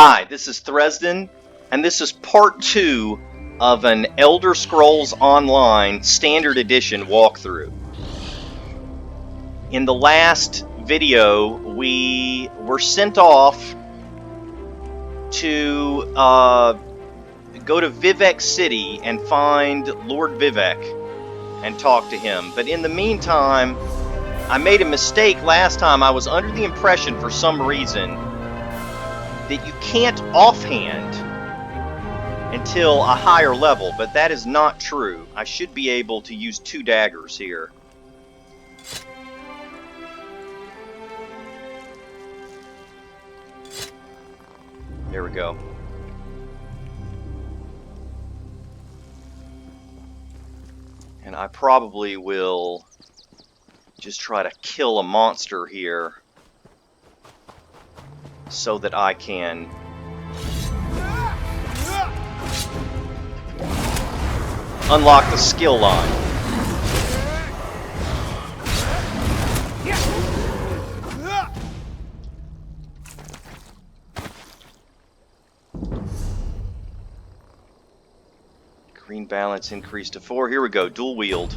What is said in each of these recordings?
Hi, this is Thresden, and this is part 2 of an Elder Scrolls Online Standard Edition walkthrough. In the last video, we were sent off to go to Vivec City and find Lord Vivic and talk to him. But in the meantime, I made a mistake last time. I was under the impression, for some reason, that you can't offhand until a higher level, but that is not true. I should be able to use 2 daggers here. There we go. And I probably will just try to kill a monster here so that I can unlock the skill line. Green balance increased to 4. Here we go, dual wield.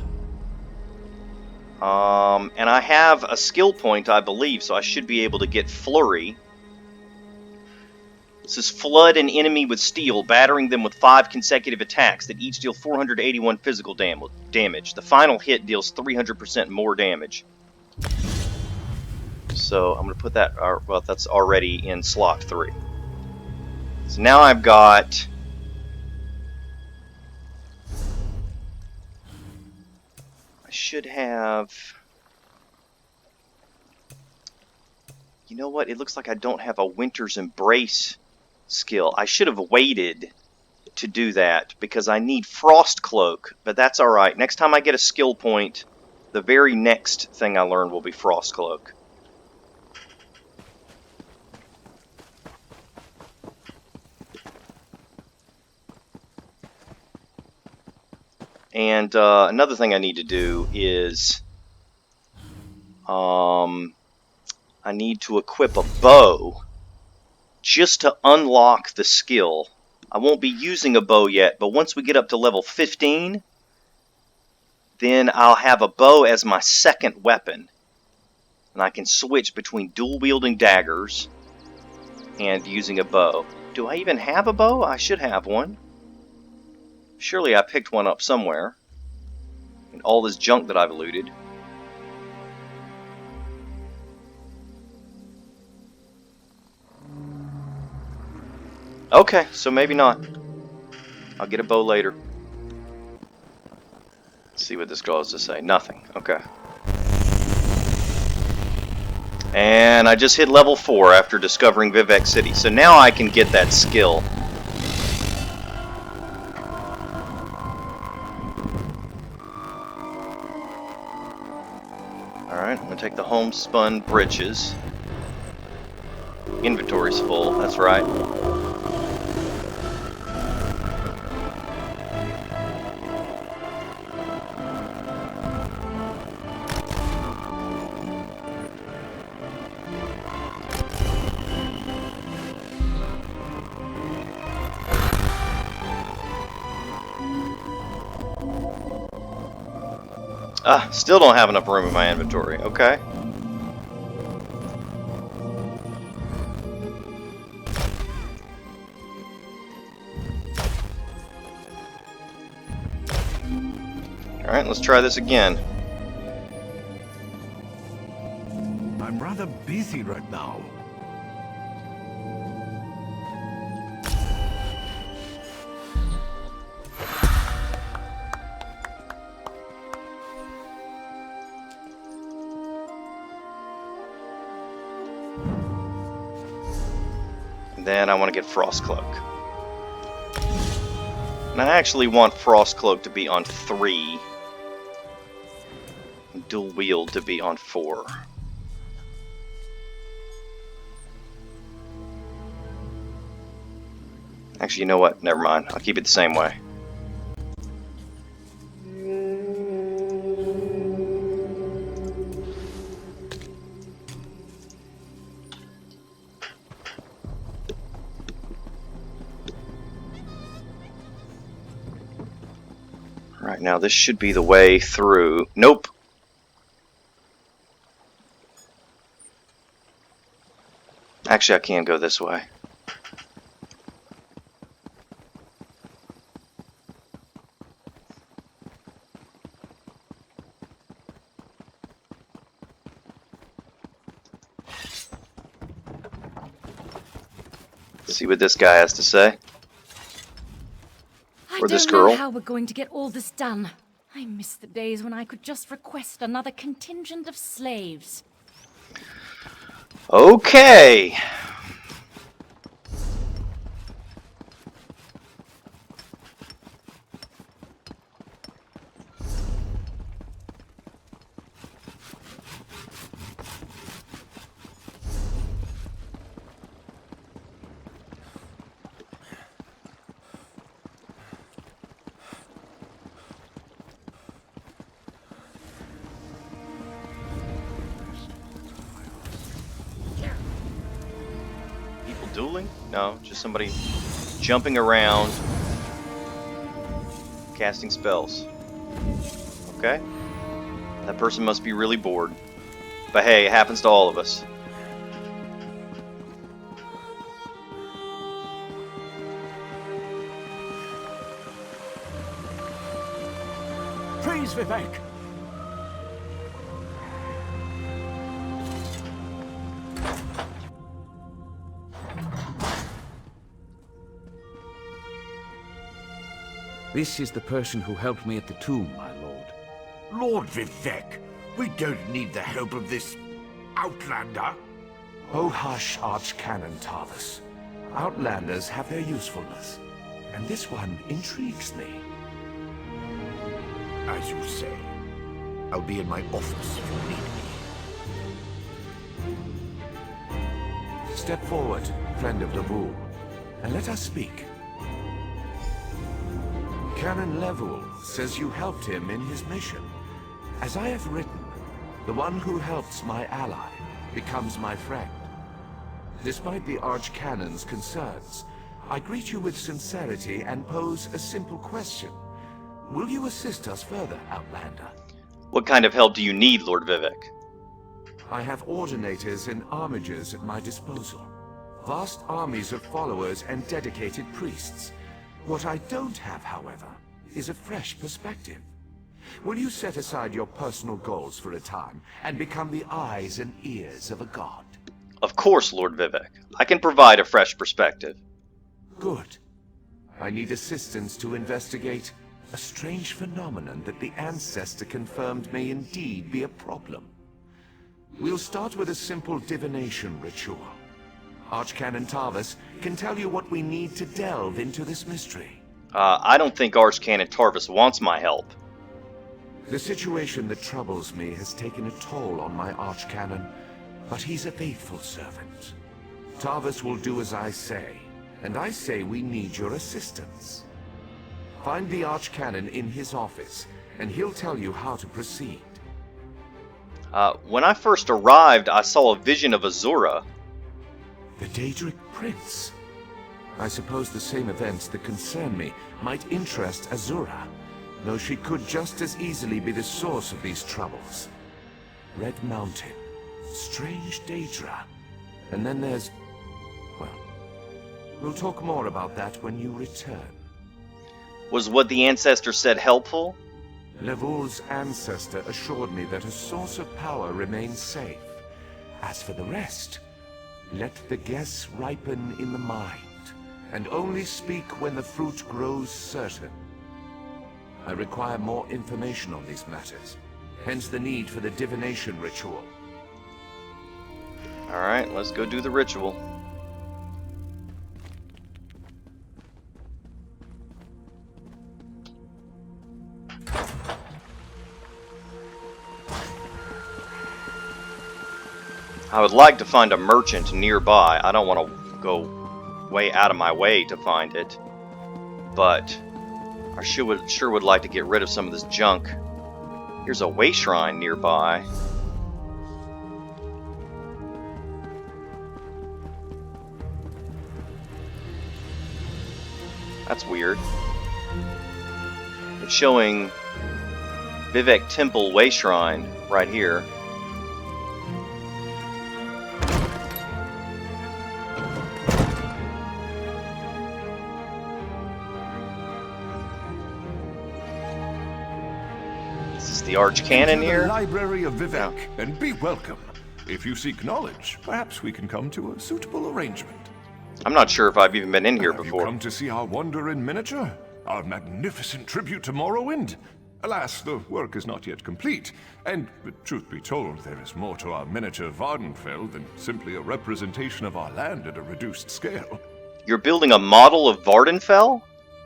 And I have a skill point, I believe, so I should be able to get flurry. This is flood an enemy with steel, battering them with 5 consecutive attacks that each deal 481 physical damage. The final hit deals 300% more damage. So I'm going to put that, well, that's already in slot 3. So now I've got I should have, you know what, it looks like I don't have a Winter's Embrace skill. I should have waited to do that because I need Frost Cloak, but that's alright. Next time I get a skill point, the very next thing I learn will be Frost Cloak. And another thing I need to do is I need to equip a bow just to unlock the skill. I won't be using a bow yet, but once we get up to level 15, then I'll have a bow as my second weapon. And I can switch between dual-wielding daggers and using a bow. Do I even have a bow? I should have one. Surely I picked one up somewhere. And all this junk that I've looted. Okay, so maybe not. I'll get a bow later. Let's see what this girl has to say. Nothing. Okay. And I just hit level 4 after discovering Vivec City. So now I can get that skill. Alright, I'm going to take the homespun breeches. Inventory's full, that's right. Still don't have enough room in my inventory. Okay. Alright, let's try this again. I'm rather busy right now. Then I want to get Frost Cloak. And I actually want Frost Cloak to be on 3. And Dual Wield to be on 4. Actually, you know what? Never mind. I'll keep it the same way. Alright, now this should be the way through. Nope. Actually, I can go this way. See what this guy has to say. Or this girl. I don't know how we're going to get all this done. I miss the days when I could just request another contingent of slaves. Okay. Dueling? No, just somebody jumping around, casting spells. Okay? That person must be really bored. But hey, it happens to all of us. Praise Vivec! This is the person who helped me at the tomb, my lord. Lord Vivic, we don't need the help of this outlander. Oh hush, Archcanon Tarvis. Outlanders have their usefulness, and this one intrigues me. As you say, I'll be in my office if you need me. Step forward, friend of Laboul, and let us speak. Canon Levoul says you helped him in his mission. As I have written, the one who helps my ally becomes my friend. Despite the Archcanon's concerns, I greet you with sincerity and pose a simple question. Will you assist us further, Outlander? What kind of help do you need, Lord Vivic? I have ordinators and armigers at my disposal. Vast armies of followers and dedicated priests. What I don't have, however, is a fresh perspective. Will you set aside your personal goals for a time and become the eyes and ears of a god? Of course, Lord Vivic. I can provide a fresh perspective. Good. I need assistance to investigate a strange phenomenon that the Ancestor confirmed may indeed be a problem. We'll start with a simple divination ritual. Archcanon Tarvis can tell you what we need to delve into this mystery. I don't think Archcanon Tarvis wants my help. The situation that troubles me has taken a toll on my Archcanon, but he's a faithful servant. Tarvis will do as I say, and I say we need your assistance. Find the Archcanon in his office, and he'll tell you how to proceed. When I first arrived, I saw a vision of Azura. The Daedric Prince. I suppose the same events that concern me might interest Azura, though she could just as easily be the source of these troubles. Red Mountain, strange Daedra, and then there's... well, we'll talk more about that when you return. Was what the Ancestor said helpful? Levoul's ancestor assured me that a source of power remains safe. As for the rest, let the guess ripen in the mind, and only speak when the fruit grows certain. I require more information on these matters, hence the need for the Divination Ritual. Alright, let's go do the ritual. I would like to find a merchant nearby. I don't want to go way out of my way to find it, but I sure would like to get rid of some of this junk. Here's a way shrine nearby. That's weird. It's showing Vivec Temple Way Shrine right here. This is the Arch Enter Cannoneer. the Library of Vivec, and be welcome. If you seek knowledge, perhaps we can come to a suitable arrangement. I'm not sure if I've even been in here Have before. you come to see our wonder in miniature? Our magnificent tribute to Morrowind? Alas, the work is not yet complete, and, truth be told, there is more to our miniature Vardenfell than simply a representation of our land at a reduced scale. You're building a model of Vardenfell?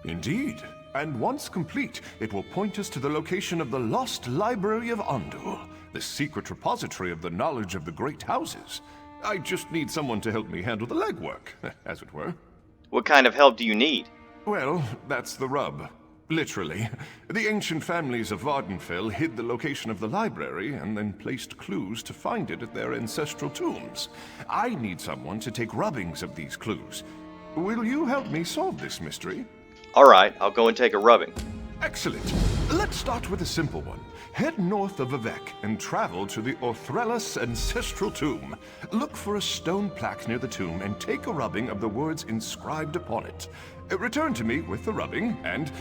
Indeed, and once complete, it will point us to the location of the lost Library of Andul, the secret repository of the knowledge of the great houses. I just need someone to help me handle the legwork, as it were. What kind of help do you need? Well, that's the rub. Literally. The ancient families of Vardenfell hid the location of the library and then placed clues to find it at their ancestral tombs. I need someone to take rubbings of these clues. Will you help me solve this mystery? Alright, I'll go and take a rubbing. Excellent. Let's start with a simple one. Head north of Vivec and travel to the Orthrellis Ancestral Tomb. Look for a stone plaque near the tomb and take a rubbing of the words inscribed upon it. Return to me with the rubbing and,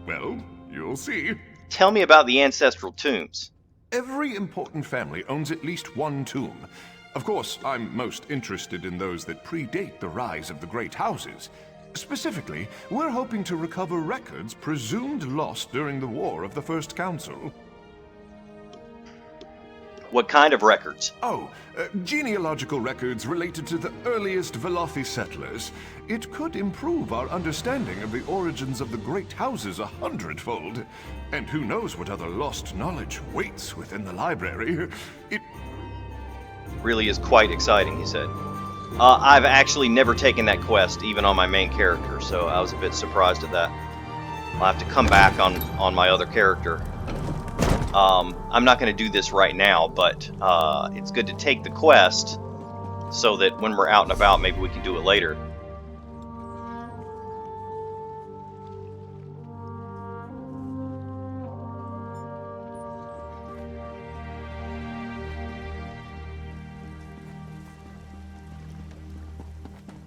well, you'll see. Tell me about the Ancestral Tombs. Every important family owns at least one tomb. Of course, I'm most interested in those that predate the rise of the great houses. Specifically, we're hoping to recover records presumed lost during the War of the First Council. What kind of records? Genealogical records related to the earliest Velothi settlers. It could improve our understanding of the origins of the great houses 100-fold. And who knows what other lost knowledge waits within the library. It Really is quite exciting, he said. I've actually never taken that quest, even on my main character, so I was a bit surprised at that. I'll have to come back on my other character. I'm not going to do this right now, but it's good to take the quest so that when we're out and about, maybe we can do it later.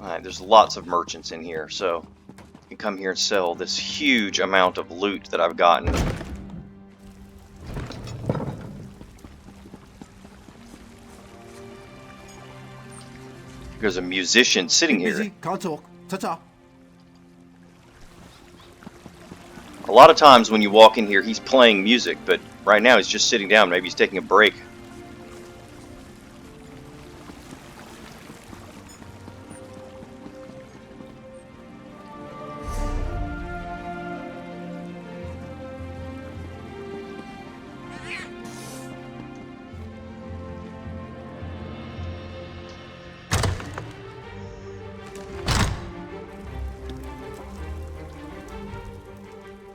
Alright, there's lots of merchants in here, so I can come here and sell this huge amount of loot that I've gotten. There's a musician sitting here. Busy, can't talk. Ta-ta. A lot of times when you walk in here, he's playing music, but right now he's just sitting down. Maybe he's taking a break.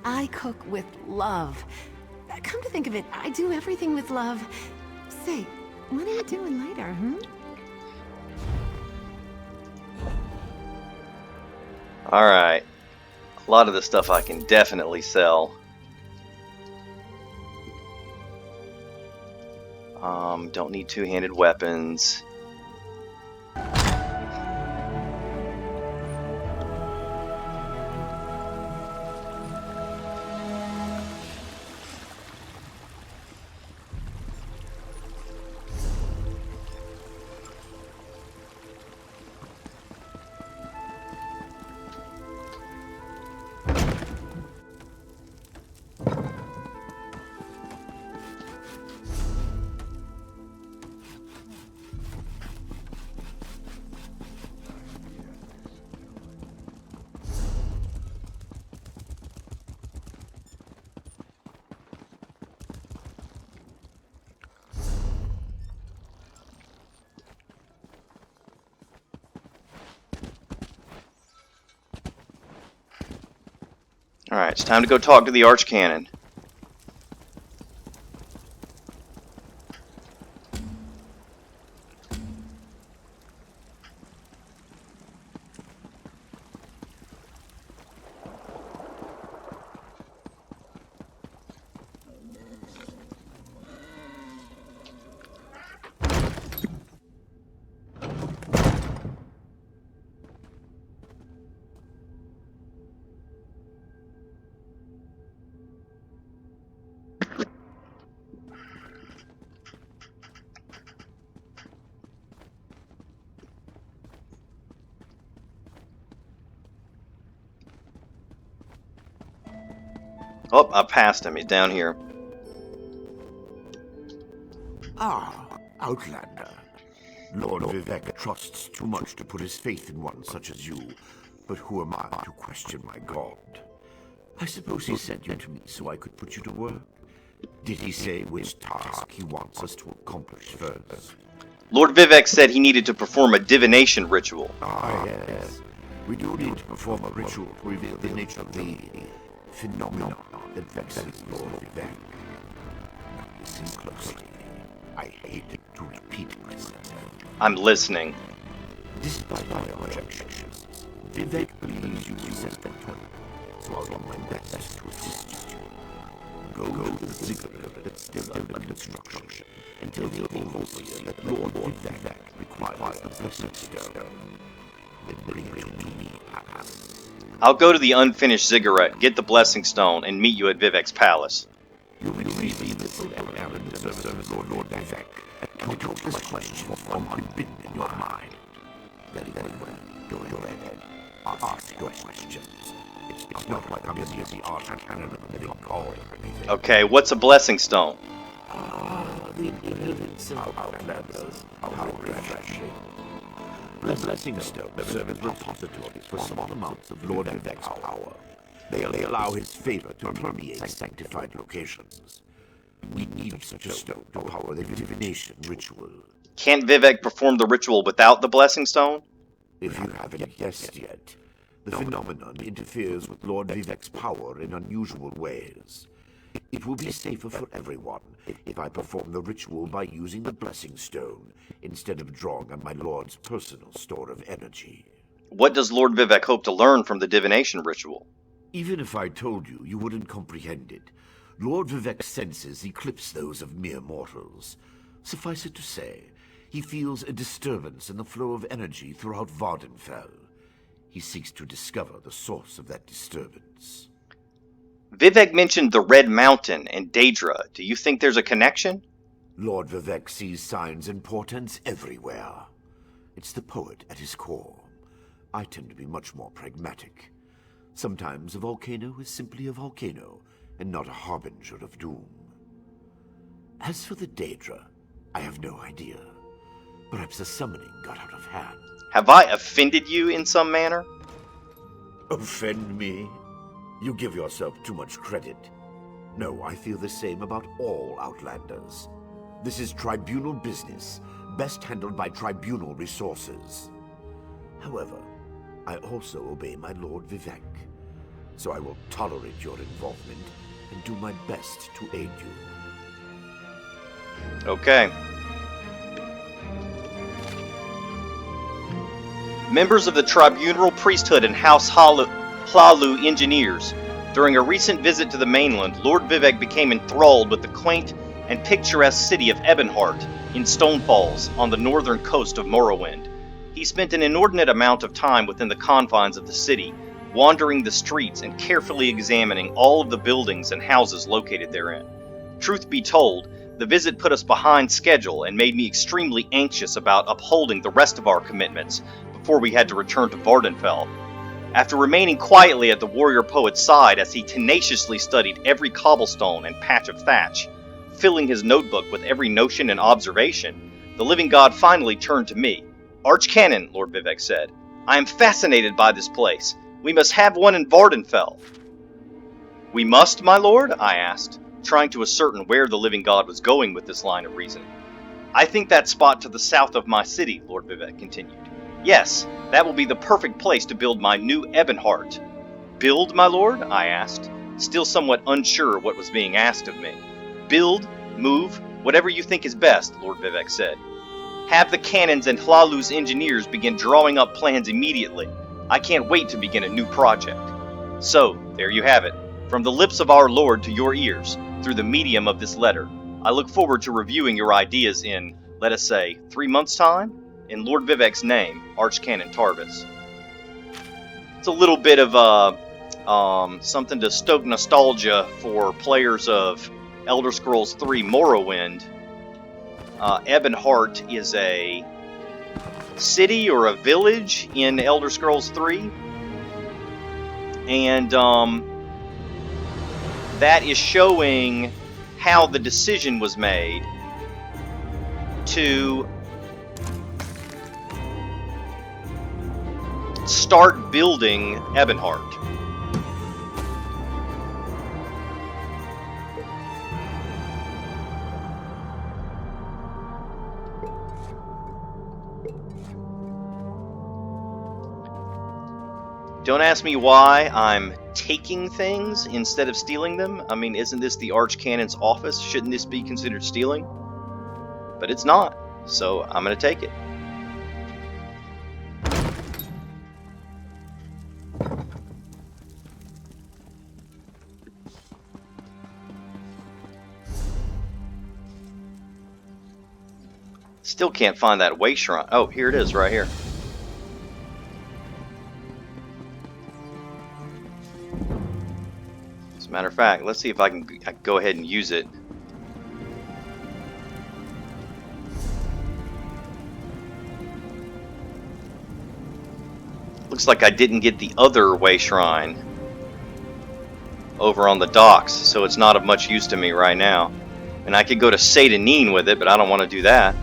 I cook with love. Come to think of it, I do everything with love. Say, what are you doing later, Alright. A lot of the stuff I can definitely sell. Don't need two-handed weapons. Alright, it's time to go talk to the Archcanon. Oh, I passed him. He's down here. Ah, Outlander. Lord Vivic trusts too much to put his faith in one such as you, but who am I to question my god? I suppose he sent you to me so I could put you to work. Did he say which task he wants us to accomplish first? Lord Vivic said he needed to perform a divination ritual. Ah, yes. We do need to perform a ritual to reveal the nature of the phenomenon that vexes Lord Vivic. Now listen closely. I hate to repeat myself. I'm listening. Despite my objections, Vivec believes you resent them, so I'll do my best to assist you. Go to the ziggurat that's still under construction and tell the overseer that Lord Vivic requires the blessing stone. Then bring it to me. I'll go to the unfinished ziggurat, get the blessing stone, and meet you at Vivec's palace. You will receive the full errand in service of Lord Vivic, and countless questions will form unbidden in your mind. Very well. Go ahead. Ask your questions. It's not like I'm in the art and canon living call or anything. Okay, what's a blessing stone? The inheritance of Outlanders. How refreshing. The blessing stone serve as repositories for small amounts of Lord Vivec's power. They allow his favor to permeate sanctified locations. We need such a stone to power the Divination Ritual. Can't Vivec perform the ritual without the blessing stone? If you haven't guessed yet, the phenomenon interferes with Lord Vivec's power in unusual ways. It will be safer for everyone if I perform the ritual by using the blessing stone instead of drawing on my lord's personal store of energy. What does Lord Vivic hope to learn from the divination ritual? Even if I told you, you wouldn't comprehend it. Lord Vivec's senses eclipse those of mere mortals. Suffice it to say, he feels a disturbance in the flow of energy throughout Vardenfell. He seeks to discover the source of that disturbance. Vivec mentioned the Red Mountain and Daedra. Do you think there's a connection? Lord Vivic sees signs and portents everywhere. It's the poet at his core. I tend to be much more pragmatic. Sometimes a volcano is simply a volcano, and not a harbinger of doom. As for the Daedra, I have no idea. Perhaps the summoning got out of hand. Have I offended you in some manner? Offend me? You give yourself too much credit. No, I feel the same about all Outlanders. This is tribunal business, best handled by tribunal resources. However, I also obey my Lord Vivic, so I will tolerate your involvement and do my best to aid you. Okay. Members of the tribunal priesthood and House Hlalu engineers. During a recent visit to the mainland, Lord Vivic became enthralled with the quaint and picturesque city of Ebonheart in Stonefalls on the northern coast of Morrowind. He spent an inordinate amount of time within the confines of the city, wandering the streets and carefully examining all of the buildings and houses located therein. Truth be told, the visit put us behind schedule and made me extremely anxious about upholding the rest of our commitments before we had to return to Vardenfell. After remaining quietly at the warrior poet's side as he tenaciously studied every cobblestone and patch of thatch, filling his notebook with every notion and observation, the living god finally turned to me. "Archcanon," Lord Vivic said, "I am fascinated by this place. We must have one in Vardenfell." "We must, my lord?" I asked, trying to ascertain where the living god was going with this line of reasoning. "I think that spot to the south of my city," Lord Vivic continued. "Yes, that will be the perfect place to build my new Ebonheart." "Build, my lord?" I asked, still somewhat unsure what was being asked of me. "Build, move, whatever you think is best," Lord Vivic said. "Have the cannons and Hlalu's engineers begin drawing up plans immediately. I can't wait to begin a new project." So, there you have it. From the lips of our Lord to your ears, through the medium of this letter. I look forward to reviewing your ideas in, let us say, 3 months' time? In Lord Vivec's name, Archcanon Tarvis. It's a little bit of something to stoke nostalgia for players of Elder Scrolls 3 Morrowind. Ebonheart is a city or a village in Elder Scrolls 3. And that is showing how the decision was made to start building Ebonheart. Don't ask me why I'm taking things instead of stealing them. I mean, isn't this the Archcanon's office? Shouldn't this be considered stealing? But it's not, so I'm gonna take it. Still can't find that way shrine. Oh, here it is, right here. As a matter of fact, let's see if I can go ahead and use it. Looks like I didn't get the other way shrine over on the docks, so it's not of much use to me right now. And I could go to Satanine with it, but I don't want to do that.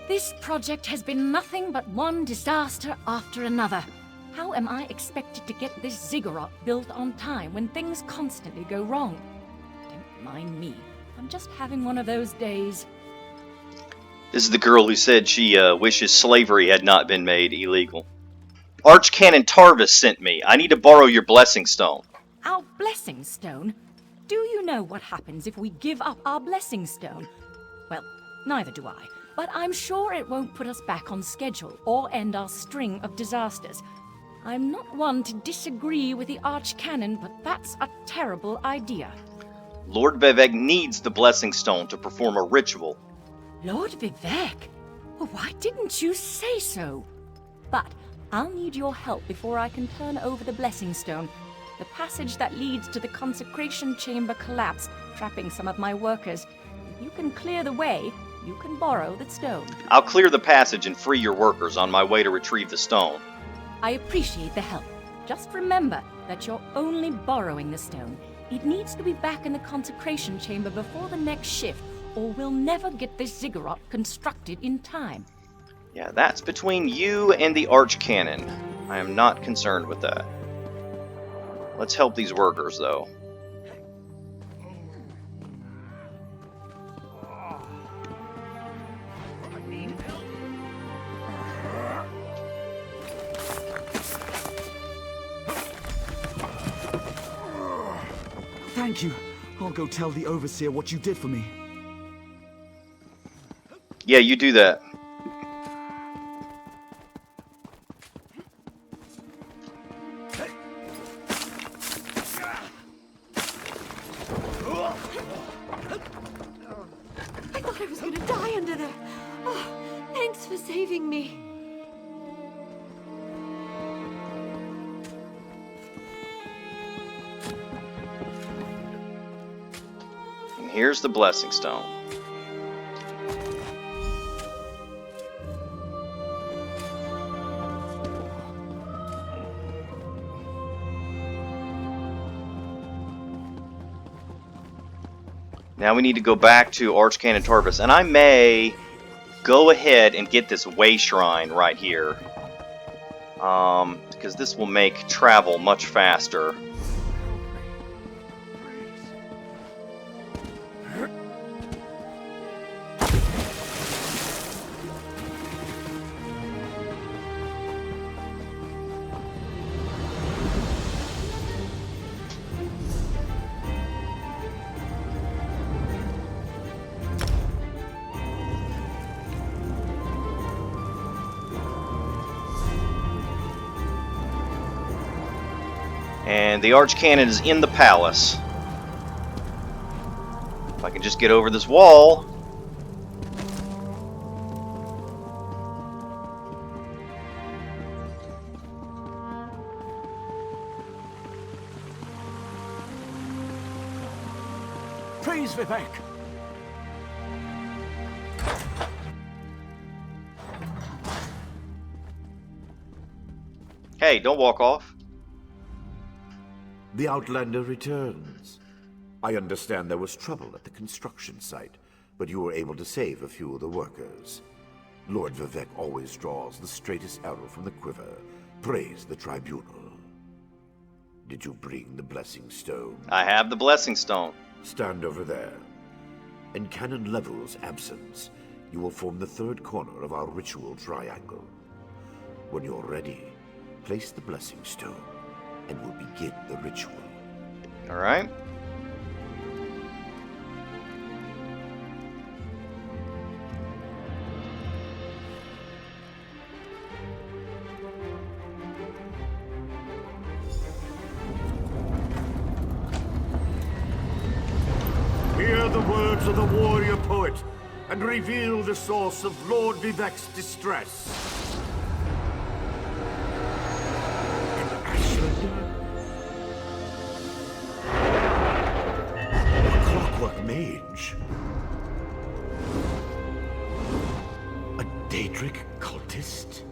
This project has been nothing but one disaster after another. How am I expected to get this ziggurat built on time when things constantly go wrong? Don't mind me. I'm just having one of those days. This is the girl who said she wishes slavery had not been made illegal. Archcanon Tarvis sent me. I need to borrow your blessing stone. Our blessing stone? Do you know what happens if we give up our blessing stone? Well, neither do I. But I'm sure it won't put us back on schedule or end our string of disasters. I'm not one to disagree with the Archcanon, but that's a terrible idea. Lord Vivic needs the blessing stone to perform a ritual. Lord Vivic? Well, why didn't you say so? But I'll need your help before I can turn over the blessing stone. The passage that leads to the consecration chamber collapsed, trapping some of my workers. If you can clear the way, you can borrow the stone. I'll clear the passage and free your workers on my way to retrieve the stone. I appreciate the help. Just remember that you're only borrowing the stone. It needs to be back in the consecration chamber before the next shift, or we'll never get this ziggurat constructed in time. Yeah, that's between you and the Archcanon. I am not concerned with that. Let's help these workers, though. Thank you. I'll go tell the Overseer what you did for me. Yeah, you do that. I thought I was gonna die under there. Oh, thanks for saving me. And here's the blessing stone. Now we need to go back to Archcanon Tarvis, and I may go ahead and get this way shrine right here, because this will make travel much faster. And the Archcannon is in the palace. If I can just get over this wall. Praise Vivec! Hey, don't walk off. The Outlander returns. I understand there was trouble at the construction site, but you were able to save a few of the workers. Lord Vivic always draws the straightest arrow from the quiver. Praise the Tribunal. Did you bring the Blessing Stone? I have the Blessing Stone. Stand over there. In Canon Level's absence, you will form the third corner of our ritual triangle. When you're ready, place the Blessing Stone, and we'll begin the ritual. Alright. Hear the words of the warrior poet, and reveal the source of Lord Vivec's distress. An Ashlander? A clockwork mage? A Daedric cultist?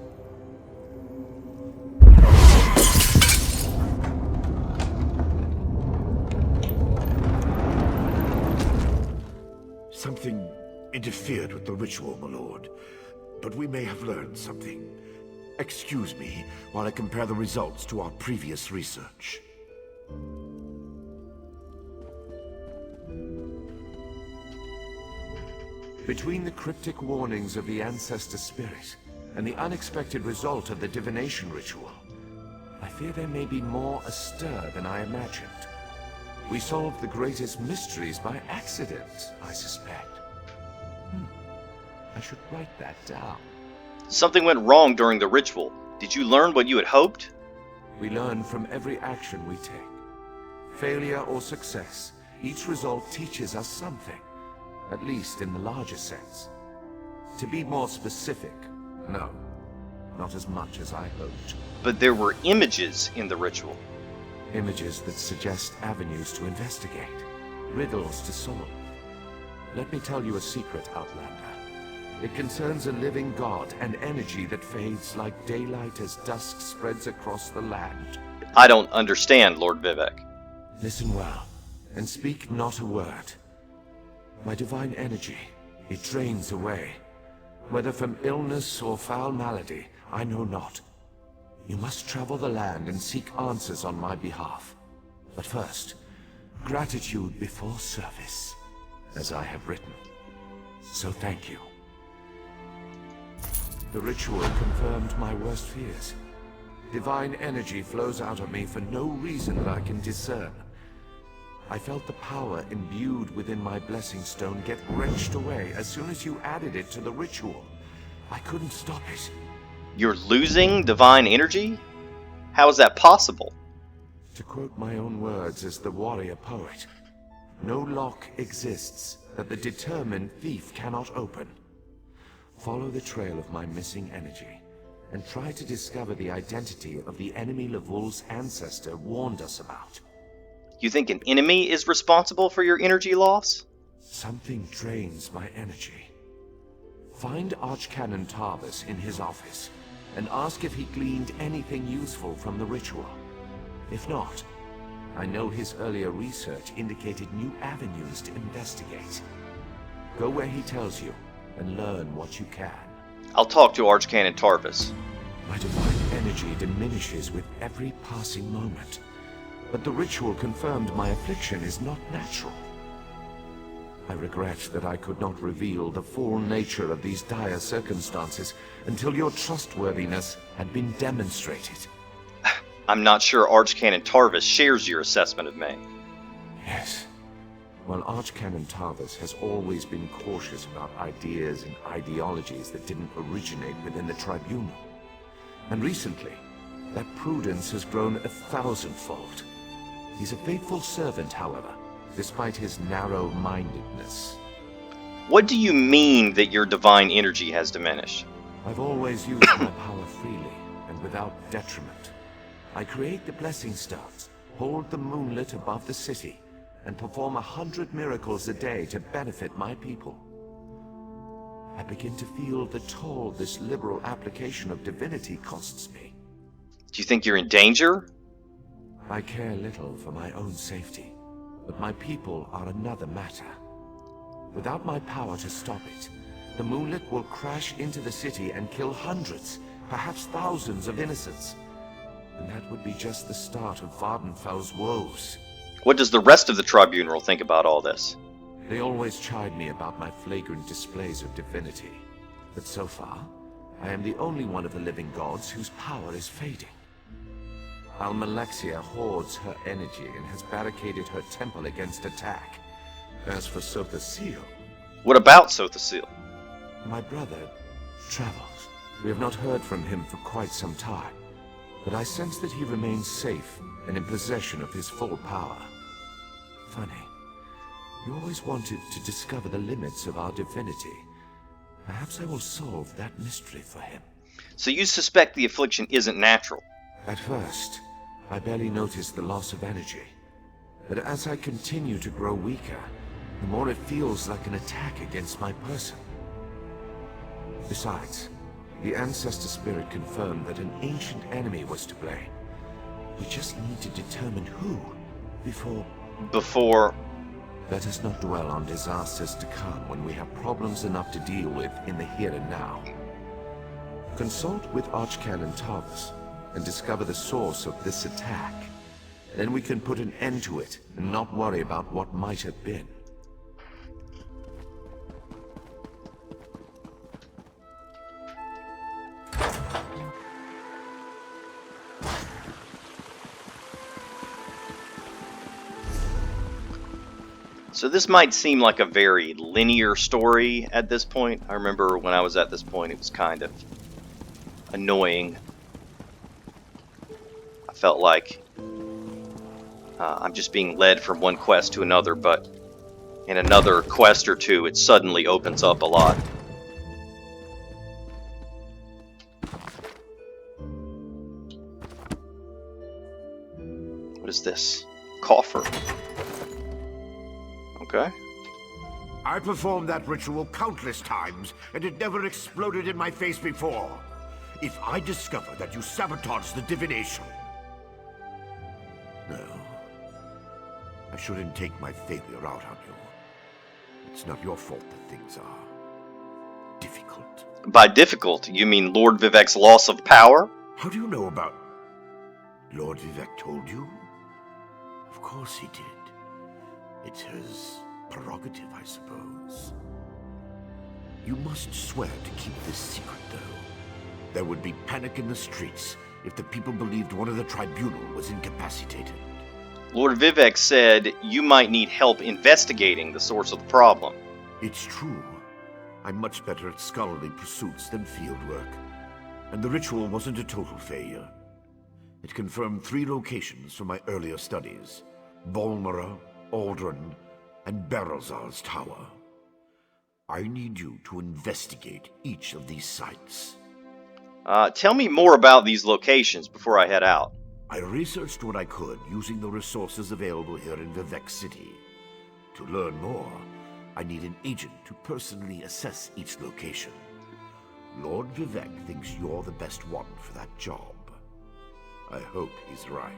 Something interfered with the ritual, my lord. But we may have learned something. Excuse me while I compare the results to our previous research. Between the cryptic warnings of the Ancestor Spirit and the unexpected result of the Divination Ritual, I fear there may be more astir than I imagined. We solved the greatest mysteries by accident, I suspect. I should write that down. Something went wrong during the ritual. Did you learn what you had hoped? We learn from every action we take. Failure or success, each result teaches us something, at least in the larger sense. To be more specific, no, not as much as I hoped. But there were images in the ritual. Images that suggest avenues to investigate, riddles to solve. Let me tell you a secret, Outlander. It concerns a living god, an energy that fades like daylight as dusk spreads across the land. I don't understand, Lord Vivic. Listen well, and speak not a word. My divine energy, it drains away. Whether from illness or foul malady, I know not. You must travel the land and seek answers on my behalf. But first, gratitude before service, as I have written. So thank you. The ritual confirmed my worst fears. Divine energy flows out of me for no reason that I can discern. I felt the power imbued within my blessing stone get wrenched away as soon as you added it to the ritual. I couldn't stop it. You're losing divine energy? How is that possible? To quote my own words as the warrior poet, no lock exists that the determined thief cannot open. Follow the trail of my missing energy, and try to discover the identity of the enemy Levol's ancestor warned us about. You think an enemy is responsible for your energy loss? Something drains my energy. Find Archcanon Tarvis in his office, and ask if he gleaned anything useful from the ritual. If not, I know his earlier research indicated new avenues to investigate. Go where he tells you, and learn what you can. I'll talk to Archcanon Tarvis. My divine energy diminishes with every passing moment, but the ritual confirmed my affliction is not natural. I regret that I could not reveal the full nature of these dire circumstances until your trustworthiness had been demonstrated. I'm not sure Archcanon Tarvis shares your assessment of me. Yes. Well, Archcanon Tarvis has always been cautious about ideas and ideologies that didn't originate within the Tribunal. And recently, That prudence has grown 1,000-fold. He's a faithful servant, however, despite his narrow-mindedness. What do you mean that your divine energy has diminished? I've always used my power freely and without detriment. I create the blessing stones, hold the moonlit above the city, and perform 100 miracles a day to benefit my people. I begin to feel the toll this liberal application of divinity costs me. Do you think you're in danger? I care little for my own safety, but my people are another matter. Without my power to stop it, the moonlit will crash into the city and kill hundreds, perhaps thousands of innocents. And that would be just the start of Vardenfell's woes. What does the rest of the tribunal think about all this? They always chide me about my flagrant displays of divinity. But so far, I am the only one of the living gods whose power is fading. Almalexia hoards her energy and has barricaded her temple against attack. As for Sothasil... What about Sothasil? My brother travels. We have not heard from him for quite some time, but I sense that he remains safe and in possession of his full power. Funny. You always wanted to discover the limits of our divinity. Perhaps I will solve that mystery for him. So you suspect the affliction isn't natural? At first, I barely noticed the loss of energy. But as I continue to grow weaker, the more it feels like an attack against my person. Besides, the Ancestor Spirit confirmed that an ancient enemy was to blame. We just need to determine who before... Let us not dwell on disasters to come when we have problems enough to deal with in the here and now. Consult with Archcanon Thomas and discover the source of this attack. Then we can put an end to it and not worry about what might have been. So this might seem like a very linear story at this point. I remember when I was at this point, it was kind of annoying. I felt like I'm just being led from one quest to another, but in another quest or two, it suddenly opens up a lot. What is this? Coffer. Okay. I performed that ritual countless times, and it never exploded in my face before. If I discover that you sabotaged the divination... No. I shouldn't take my failure out on you. It's not your fault that things are... difficult. By difficult, you mean Lord Vivec's loss of power? How do you know about... Lord Vivic told you? Of course he did. It's his prerogative, I suppose. You must swear to keep this secret, though. There would be panic in the streets if the people believed one of the tribunal was incapacitated. Lord Vivic said you might need help investigating the source of the problem. It's true. I'm much better at scholarly pursuits than field work. And the ritual wasn't a total failure. It confirmed 3 locations from my earlier studies. Balmora, Aldrin, and Barrelzar's tower. I need you to investigate each of these sites. Tell me more about these locations before I head out. I researched what I could using the resources available here in Vivec City. To learn more, I need an agent to personally assess each location. Lord Vivic thinks you're the best one for that job. I hope he's right.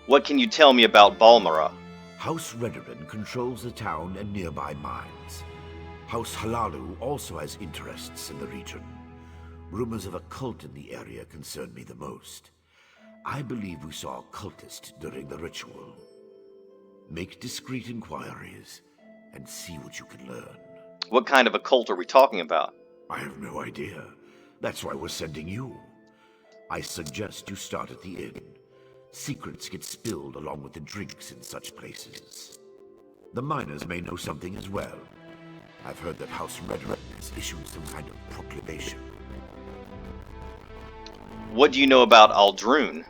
What can you tell me about Balmora? House Redoran controls the town and nearby mines. House Halalu also has interests in the region. Rumors of a cult in the area concern me the most. I believe we saw a cultist during the ritual. Make discreet inquiries and see what you can learn. What kind of a cult are we talking about? I have no idea. That's why we're sending you. I suggest you start at the inn. Secrets get spilled along with the drinks in such places. The miners may know something as well. I've heard that House Redoran has issued some kind of proclamation. What do you know about Aldrune?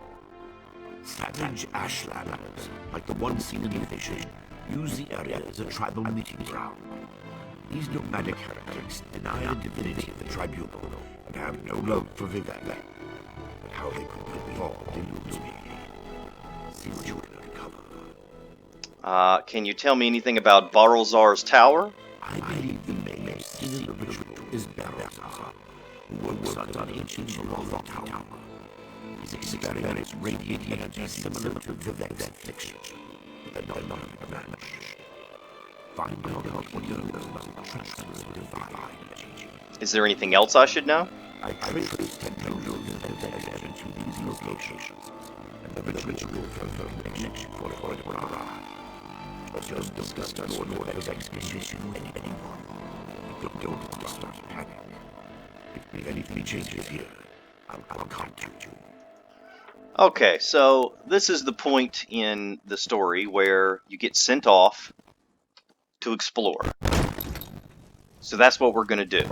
Savage ashlanders, like the one seen in Divination, use the area as a tribal meeting ground. These nomadic heretics deny the divinity of the tribunal and have no love for Vivec. But how they could put me all eludes me. See what you can uncover. Can you tell me anything about Barlzar's tower? I believe the main seen in the ritual is Balmora, who works on an ancient Morag Tong. His experiments radiate energy similar to Vivec's affliction, but not match. Find out what you know about transfers of divine energy. Is there anything else I should know? I traced technology of Vivec to these locations, and the ritual confirmed connection for Balmora. But just discussed Lord Vivec's condition with anyone. Don't want to start a panic. If anything changes here, I'll contact you. Okay, so this is the point in the story where you get sent off to explore. So that's what we're going to do.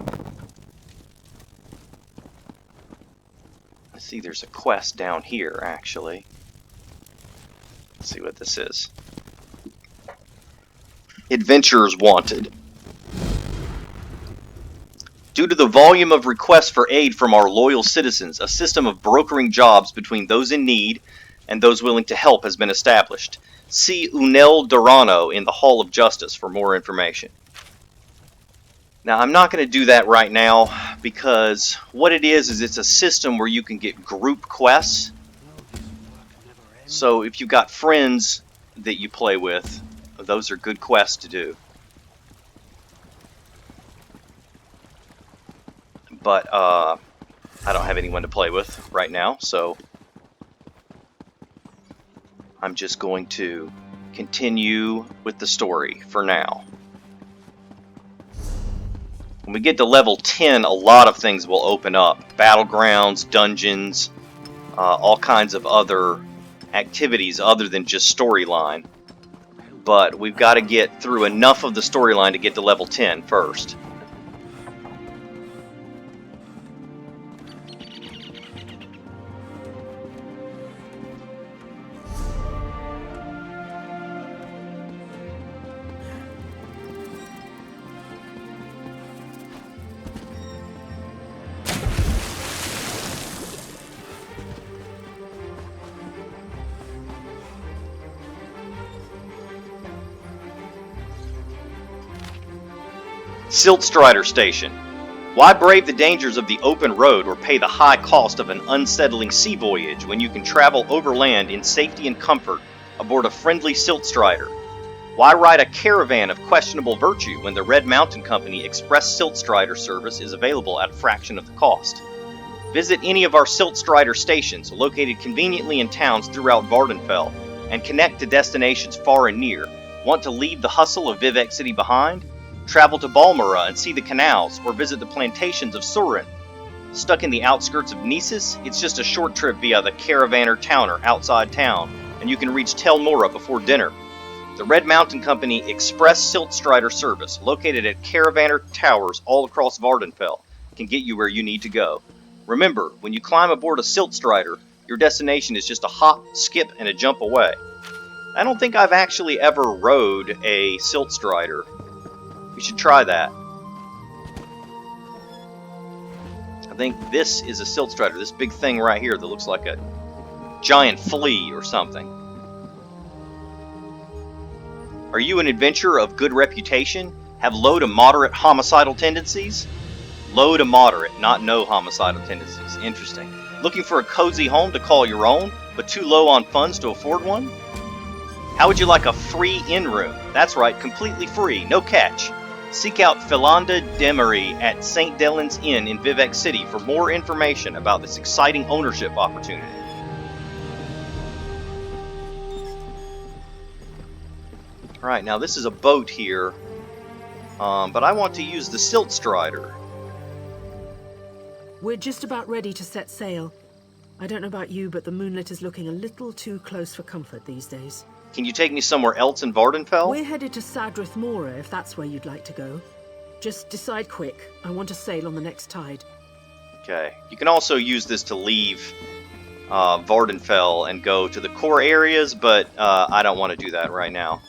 I see there's a quest down here, actually. Let's see what this is. Adventurers wanted. Due to the volume of requests for aid from our loyal citizens, a system of brokering jobs between those in need and those willing to help has been established. See Unel Dorano in the Hall of Justice for more information. Now, I'm not going to do that right now because what it is it's a system where you can get group quests. So if you've got friends that you play with, those are good quests to do. But I don't have anyone to play with right now, so I'm just going to continue with the story for now. When we get to level 10, a lot of things will open up. Battlegrounds, dungeons, all kinds of other activities other than just storyline. But we've got to get through enough of the storyline to get to level 10 first. Silt Strider Station. Why brave the dangers of the open road or pay the high cost of an unsettling sea voyage when you can travel overland in safety and comfort aboard a friendly Silt Strider? Why ride a caravan of questionable virtue when the Red Mountain Company Express Silt Strider service is available at a fraction of the cost? Visit any of our Silt Strider stations located conveniently in towns throughout Vardenfell and connect to destinations far and near. Want to leave the hustle of Vivec City behind? Travel to Balmora and see the canals, or visit the plantations of Surin. Stuck in the outskirts of Nisus, it's just a short trip via the Caravaner Towner outside town, and you can reach Tel Mora before dinner. The Red Mountain Company Express Silt Strider service, located at Caravaner Towers all across Vardenfell, can get you where you need to go. Remember, when you climb aboard a Silt Strider, your destination is just a hop, skip, and a jump away. I don't think I've actually ever rode a Silt Strider. We should try that. I think this is a Silt Strider, this big thing right here that looks like a giant flea or something. Are you an adventurer of good reputation? Have low to moderate homicidal tendencies? Low to moderate, not no homicidal tendencies. Interesting. Looking for a cozy home to call your own, but too low on funds to afford one? How would you like a free inn room? That's right, completely free, no catch. Seek out Philanda Demery at St. Dellen's Inn in Vivec City for more information about this exciting ownership opportunity. Alright, now this is a boat here, but I want to use the Silt Strider. We're just about ready to set sail. I don't know about you, but the moonlit is looking a little too close for comfort these days. Can you take me somewhere else in Vardenfell? We're headed to Sadrith Mora, if that's where you'd like to go. Just decide quick. I want to sail on the next tide. Okay. You can also use this to leave Vardenfell and go to the core areas, but I don't want to do that right now.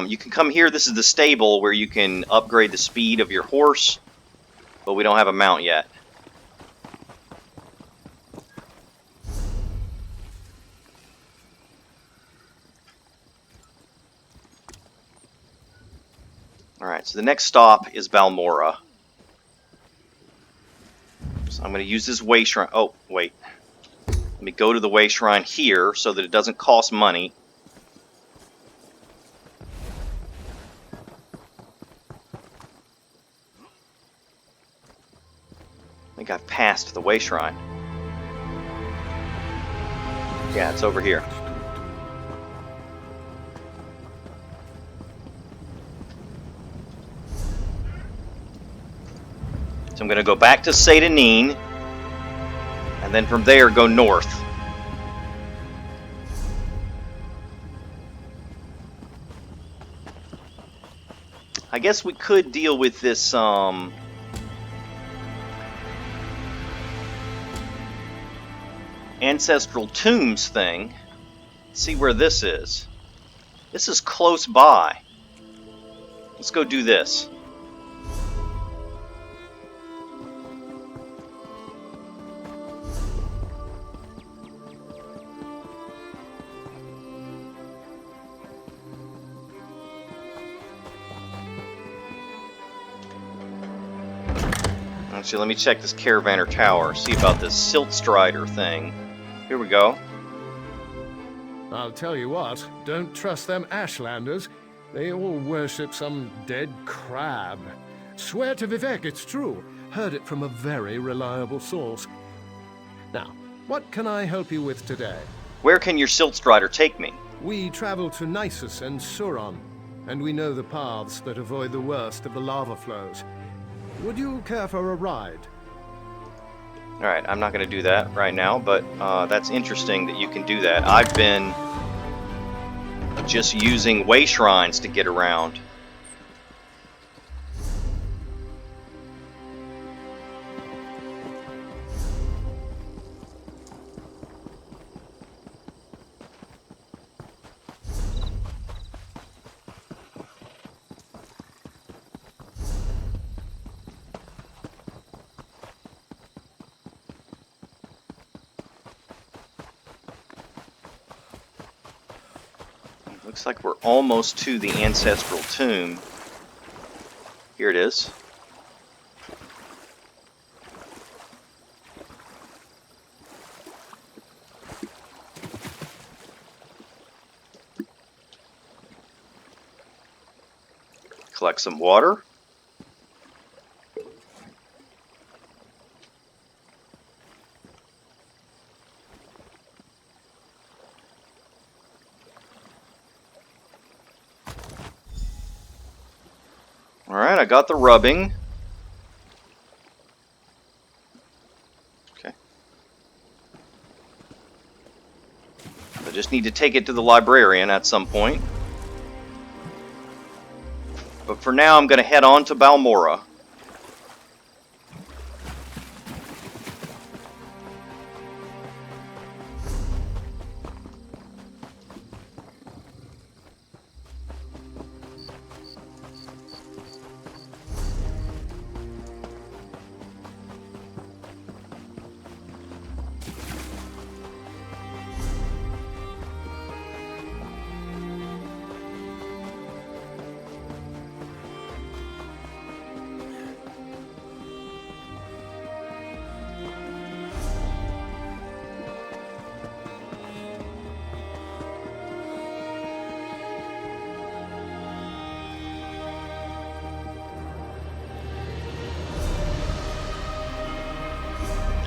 You can come here. This is the stable where you can upgrade the speed of your horse, but we don't have a mount yet. Alright, so the next stop is Balmora. So I'm going to use this way shrine. Oh, wait. Let me go to the way shrine here so that it doesn't cost money. I think I've passed the way shrine. Yeah, it's over here. So I'm going to go back to Seyda-Neen, and then from there go north. I guess we could deal with this Ancestral Tombs thing. See where this is. This is close by. Let's go do this. Actually, let me check this Caravaner Tower, see about this Silt Strider thing. Here we go. I'll tell you what, don't trust them Ashlanders. They all worship some dead crab. Swear to Vivec it's true. Heard it from a very reliable source. Now, what can I help you with today? Where can your Silt Strider take me? We travel to Nisus and Suron, and we know the paths that avoid the worst of the lava flows. Would you care for a ride? Alright, I'm not going to do that right now, but that's interesting that you can do that. I've been just using way shrines to get around. Looks like we're almost to the Ancestral Tomb. Here it is. Collect some water. Alright, I got the rubbing. Okay. I just need to take it to the librarian at some point. But for now, I'm going to head on to Balmora.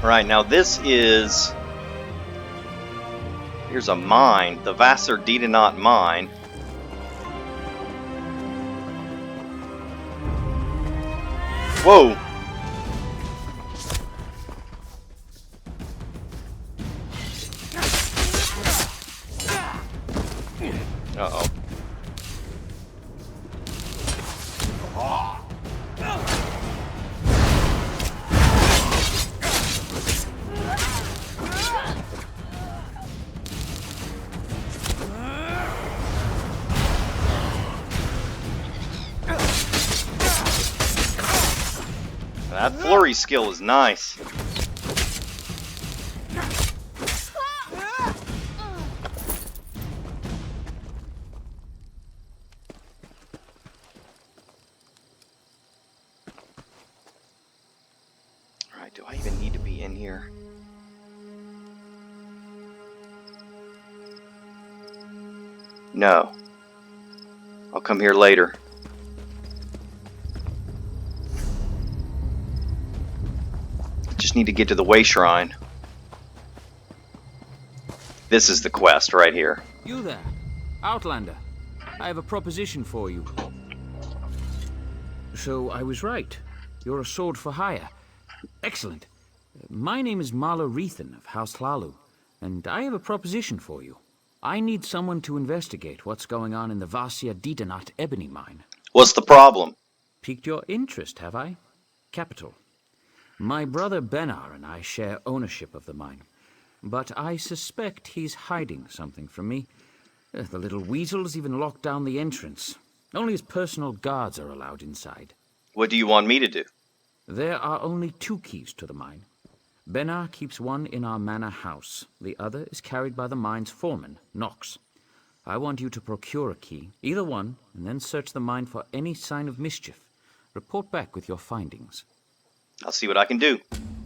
Alright, now this is... Here's a mine, the Vassar Didenot mine. Whoa! Uh-oh. parry skill is nice. Alright, do I even need to be in here? No. I'll come here later. Just need to get to the Way Shrine. This is the quest right here. You there, Outlander. I have a proposition for you. So I was right. You're a sword for hire. Excellent. My name is Marla Rethan of House Hlalu, and I have a proposition for you. I need someone to investigate what's going on in the Vasia Didanat ebony mine. What's the problem? Piqued your interest, have I? Capital. My brother Benar and I share ownership of the mine, but I suspect he's hiding something from me. The little weasel's even locked down the entrance. Only his personal guards are allowed inside. What do you want me to do? There are only 2 keys to the mine. Benar keeps one in our manor house. The other is carried by the mine's foreman, Nox. I want you to procure a key, either one, and then search the mine for any sign of mischief. Report back with your findings. I'll see what I can do.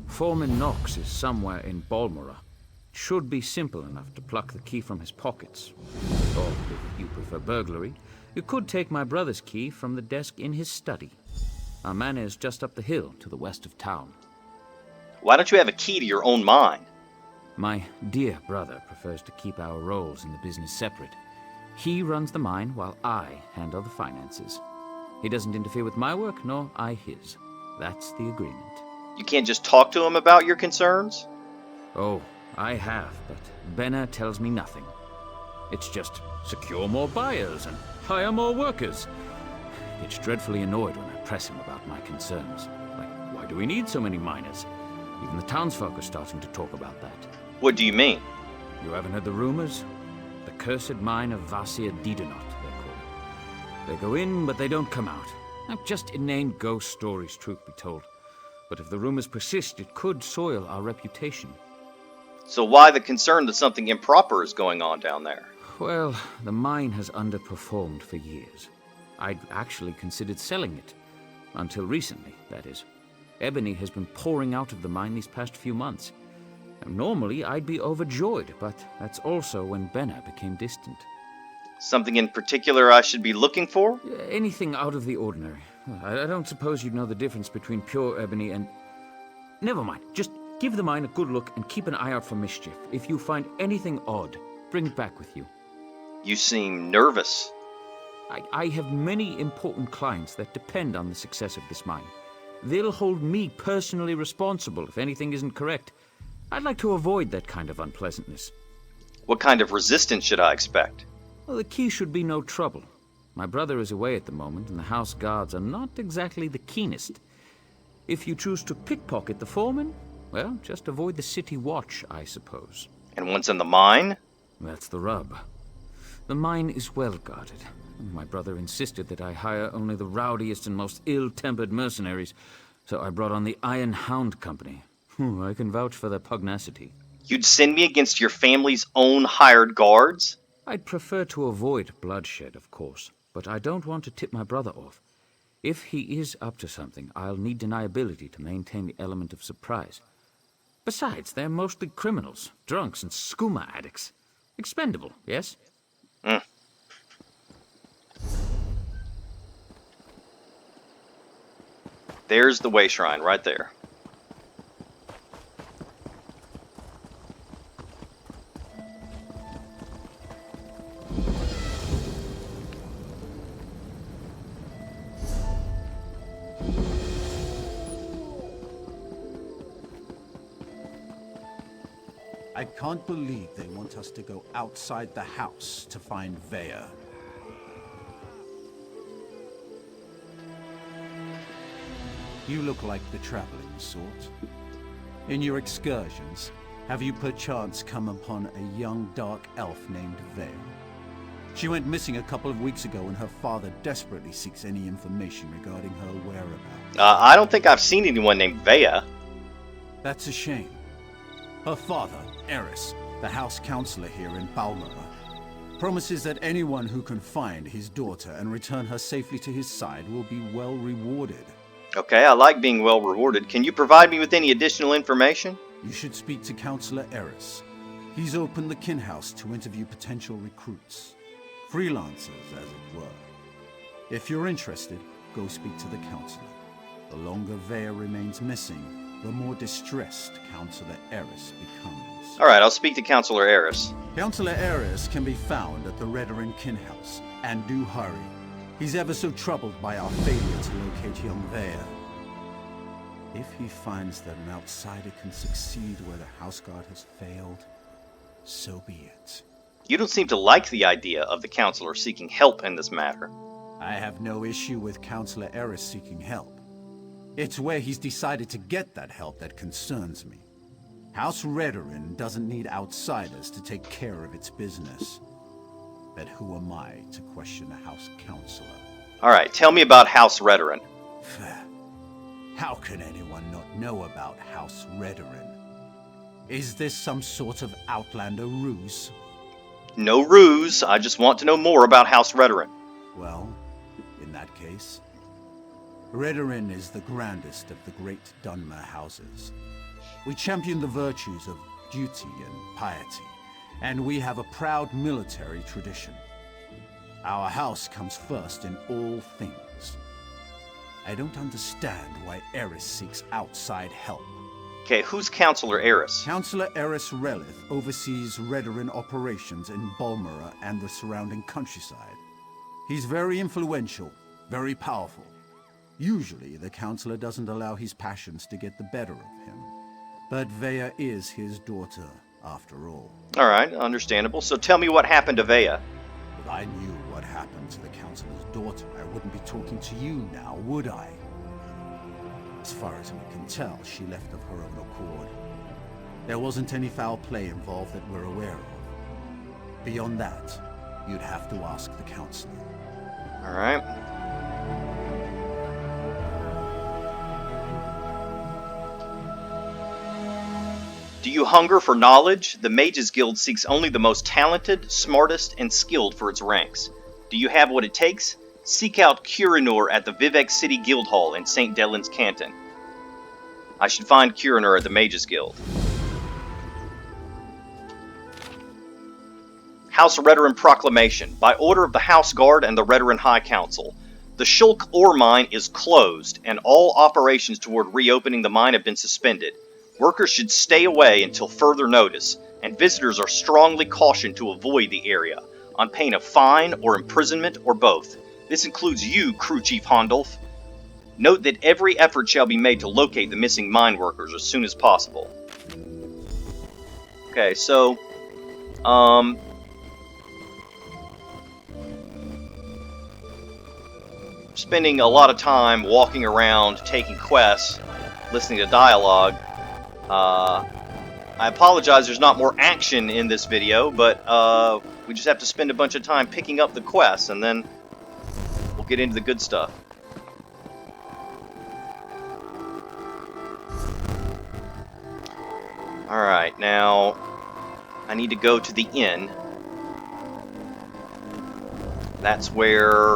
Foreman Nox is somewhere in Balmora. Should be simple enough to pluck the key from his pockets. Or, if you prefer burglary, you could take my brother's key from the desk in his study. Our manor is just up the hill to the west of town. Why don't you have a key to your own mine? My dear brother prefers to keep our roles in the business separate. He runs the mine while I handle the finances. He doesn't interfere with my work, nor I his. That's the agreement. You can't just talk to him about your concerns? Oh, I have, but Benna tells me nothing. It's just secure more buyers and hire more workers. He gets dreadfully annoyed when I press him about my concerns. Like, why do we need so many miners? Even the townsfolk are starting to talk about that. What do you mean? You haven't heard the rumors? The cursed mine of Vasia Didanot, they're called. They go in, but they don't come out. Now, just inane ghost stories, truth be told. But if the rumors persist, it could soil our reputation. So why the concern that something improper is going on down there? Well, the mine has underperformed for years. I'd actually considered selling it. Until recently, that is. Ebony has been pouring out of the mine these past few months. And normally, I'd be overjoyed, but that's also when Benna became distant. Something in particular I should be looking for? Anything out of the ordinary. I don't suppose you'd know the difference between pure ebony and... Never mind. Just give the mine a good look and keep an eye out for mischief. If you find anything odd, bring it back with you. You seem nervous. I have many important clients that depend on the success of this mine. They'll hold me personally responsible if anything isn't correct. I'd like to avoid that kind of unpleasantness. What kind of resistance should I expect? Well, the key should be no trouble. My brother is away at the moment, and the house guards are not exactly the keenest. If you choose to pickpocket the foreman, well, just avoid the city watch, I suppose. And once in the mine? That's the rub. The mine is well guarded. My brother insisted that I hire only the rowdiest and most ill-tempered mercenaries, so I brought on the Iron Hound Company. I can vouch for their pugnacity. You'd send me against your family's own hired guards? I'd prefer to avoid bloodshed, of course, but I don't want to tip my brother off. If he is up to something, I'll need deniability to maintain the element of surprise. Besides, they're mostly criminals, drunks, and skooma addicts. Expendable, yes? There's the Way Shrine, right there. I can't believe they want us to go outside the house to find Vea. You look like the traveling sort. In your excursions, have you perchance come upon a young dark elf named Vea? She went missing a couple of weeks ago, and her father desperately seeks any information regarding her whereabouts. I don't think I've seen anyone named Vea. That's a shame. Her father, Eris, the house counselor here in Balmora, promises that anyone who can find his daughter and return her safely to his side will be well rewarded. Okay, I like being well rewarded. Can you provide me with any additional information? You should speak to Counselor Eris. He's opened the kin house to interview potential recruits. Freelancers, as it were. If you're interested, go speak to the counselor. The longer Vea remains missing, the more distressed Counselor Eris becomes. Alright, I'll speak to Counselor Eris. Counselor Eris can be found at the Redoran kin house, and do hurry. He's ever so troubled by our failure to locate young Vea. If he finds that an outsider can succeed where the houseguard has failed, so be it. You don't seem to like the idea of the counselor seeking help in this matter. I have no issue with Counselor Eris seeking help. It's where he's decided to get that help that concerns me. House Redoran doesn't need outsiders to take care of its business. But who am I to question a house counselor? Alright, tell me about House Redoran. How can anyone not know about House Redoran? Is this some sort of Outlander ruse? No ruse, I just want to know more about House Redoran. Well, in that case, Redoran is the grandest of the great Dunmer houses. We champion the virtues of duty and piety, and we have a proud military tradition. Our house comes first in all things. I don't understand why Eris seeks outside help. Okay, who's Counselor Eris? Counselor Eris Relith oversees Redoran operations in Balmora and the surrounding countryside. He's very influential, very powerful. Usually, the counselor doesn't allow his passions to get the better of him. But Vea is his daughter, after all. Alright, understandable. So tell me what happened to Vea. If I knew what happened to the counselor's daughter, I wouldn't be talking to you now, would I? As far as we can tell, she left of her own accord. There wasn't any foul play involved that we're aware of. Beyond that, you'd have to ask the counselor. Alright. Do you hunger for knowledge? The Mages Guild seeks only the most talented, smartest, and skilled for its ranks. Do you have what it takes? Seek out Curinure at the Vivec City Guild Hall in St. Dellen's Canton. I should find Curinure at the Mages Guild. House Redoran Proclamation. By order of the House Guard and the Redoran High Council, the Shulk ore mine is closed, and all operations toward reopening the mine have been suspended. Workers should stay away until further notice, and visitors are strongly cautioned to avoid the area, on pain of fine or imprisonment or both. This includes you, Crew Chief Hondolf. Note that every effort shall be made to locate the missing mine workers as soon as possible. Okay, so, spending a lot of time walking around, taking quests, listening to dialogue. I apologize there's not more action in this video, but we just have to spend a bunch of time picking up the quests, and then we'll get into the good stuff. Alright, now I need to go to the inn. That's where,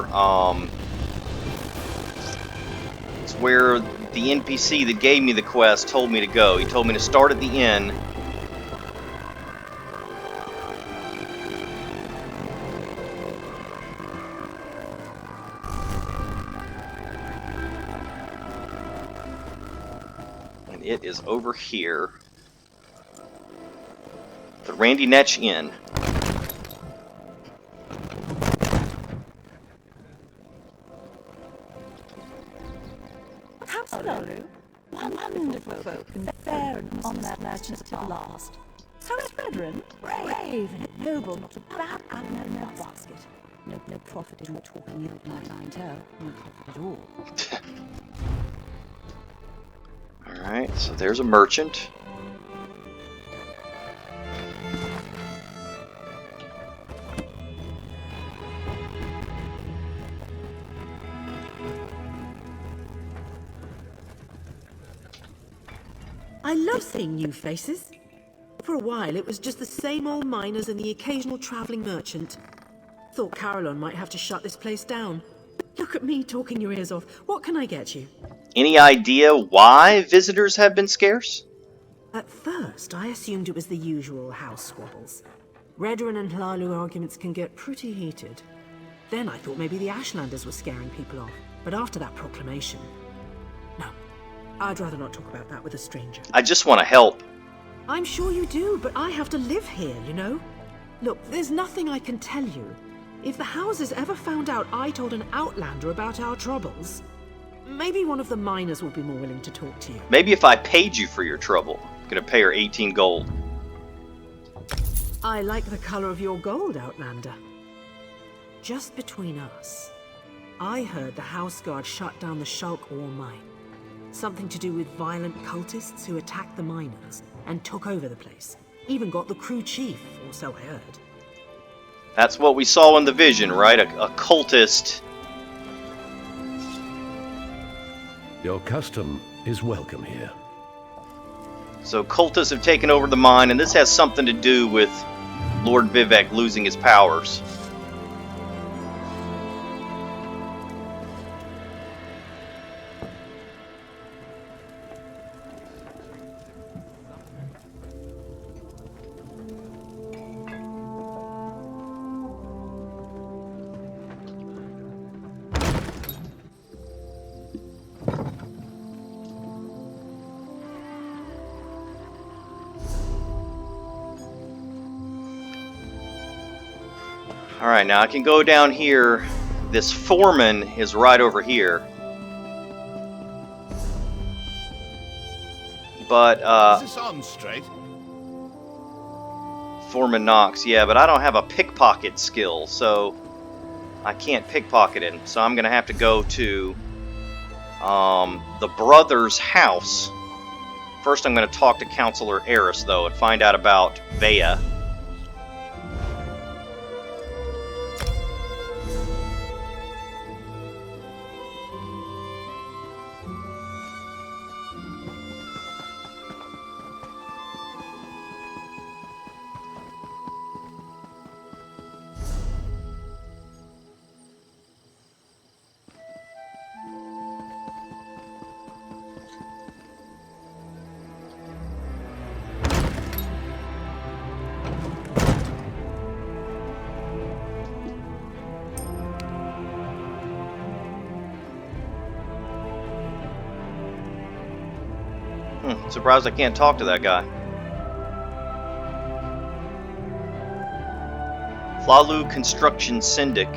it's where the NPC that gave me the quest told me to go. He told me to start at the inn. And it is over here. The Randy Netch Inn. Hello, wonderful folk and fair and honest merchants at last. So is Redoran, brave and noble, not a bad animal in their basket. No profit in talking ill my clientele, no profit at all. Alright, so there's a merchant. I love seeing new faces. For a while, it was just the same old miners and the occasional traveling merchant. Thought Caroline might have to shut this place down. Look at me talking your ears off. What can I get you? Any idea why visitors have been scarce? At first, I assumed it was the usual house squabbles. Redoran and Hlalu arguments can get pretty heated. Then I thought maybe the Ashlanders were scaring people off. But after that proclamation... No, I'd rather not talk about that with a stranger. I just want to help. I'm sure you do, but I have to live here, you know? Look, there's nothing I can tell you. If the houses ever found out I told an outlander about our troubles, maybe one of the miners would be more willing to talk to you. Maybe if I paid you for your trouble. I'm gonna pay her 18 gold. I like the color of your gold, Outlander. Just between us, I heard the House Guard shut down the Shulk ore mine. Something to do with violent cultists who attacked the miners and took over the place. Even got the crew chief, or so I heard. That's what we saw in the vision, right? A cultist. Your custom is welcome here. So cultists have taken over the mine, and this has something to do with Lord Vivic losing his powers. Alright, now I can go down here. This foreman is right over here. But, Is this on straight? Foreman Knox, yeah, but I don't have a pickpocket skill, so I can't pickpocket him. So I'm gonna have to go to the brother's house. First I'm gonna talk to Counselor Eris, though, and find out about Vea. Surprised I can't talk to that guy. Hlalu Construction Syndic.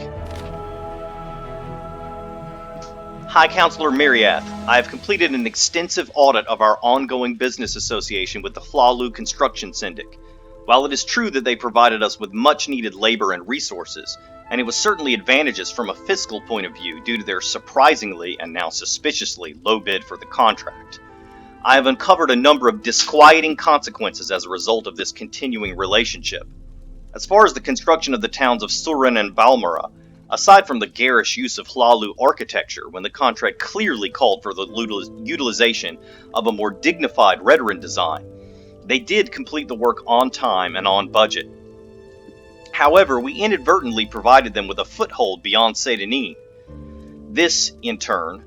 High Counselor Myriath, I have completed an extensive audit of our ongoing business association with the Hlalu Construction Syndic. While it is true that they provided us with much needed labor and resources, and it was certainly advantageous from a fiscal point of view due to their surprisingly, and now suspiciously, low bid for the contract, I have uncovered a number of disquieting consequences as a result of this continuing relationship. As far as the construction of the towns of Surin and Balmora, aside from the garish use of Hlalu architecture when the contract clearly called for the utilization of a more dignified Redoran design, they did complete the work on time and on budget. However, we inadvertently provided them with a foothold beyond Saint-Denis. This, in turn,